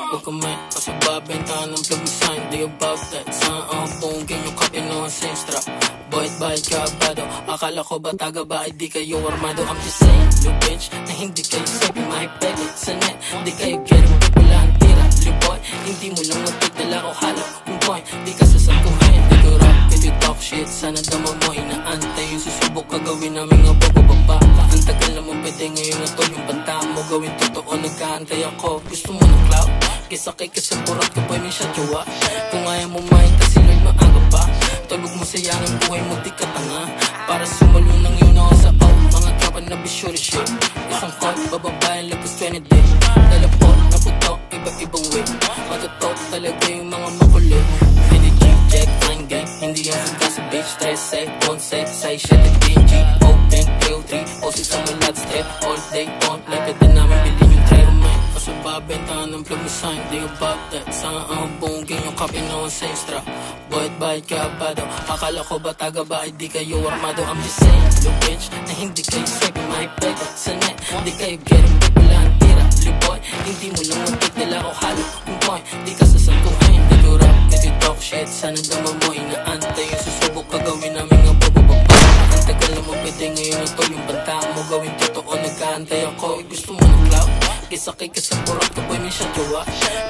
Huwag kamay, kasi babentahan ng plug mo sign. Di about that, saan ang pungking yung kape no senstra. Bahit kabado, akala ko ba taga ba di kayo armado. I'm just saying, you bitch, na hindi kayo sabi mahipagod sa net. Di kayo get mo, wala ang tira. Liboy, hindi mo lang magdadala o halo. Yung point, di ka sasantuhin. Di ko rap, di talk shit. Sana dama mo, inaantay yung susubok kagawin namin nga bababa. Ang tagal naman pwede ngayon na to yung banta mo. Gawin totoo, nagkaantay ako. Gusto mo ng cloud? Kisakay ka sa burat ka boy, may siya jowa. Kung ayaw mo main kasi Lord maaga pa. Tulog mo sayang ang buhay mo, di ka tanga. Para sumalunang yun ako sa out. Mga tropa na bisyo shit. Isang call, bababayan, lagos 20 day. Teleport, naputok, iba-ibang way. Matutok talaga yung mga makulit. Hindi check, line gang. Hindi yung full kasi bitch. 13, concept, say shit, and BNG. Open, 303, posit sa mga lads, step. All day, on, like pwede namin bilhin yung trail man. Kasi babentahan ng plug mo sign. Di about that, saan ang bungking yung kape no senstra. Bahit kabado, akala ko ba taga ba di kayo armado. I'm just saying, you bitch, na hindi kayo sabi mahipagod sa net. Di kayo get mo, wala ang tira. Liboy, hindi mo lang magdadala o halo. Yung point, di ka sasantuhin. Di ko rap, di talk shit. Sana dama mo, inaantay yung susubok kagawin namin nga bababa. Ang tagal naman pwede ngayon na to yung banta mo. Gawin totoo, nagkaantay ako. Gusto mo ng cloud? Kisakay ka sa burat ka boy, may siya jowa.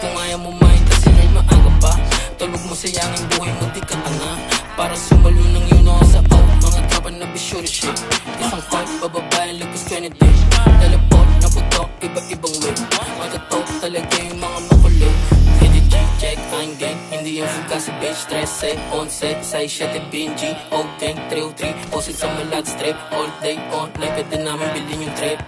Kung ayaw mo main kasi Lord maaga pa. Tulog mo sayang ang buhay mo, di ka tanga. Para sumalunang yun ako sa out. Mga tropa na bisyo shit. Isang call, bababayan, lagos 20 day. Teleport, naputok, iba-ibang way. Matatok talaga yung mga makulit. Hindi check, line gang. Hindi yung full kasi bitch. 13, on set, say shit, and BNG. Open, 303, posit sa mga lads, strip. All day on, like pwede namin bilhin yung trip.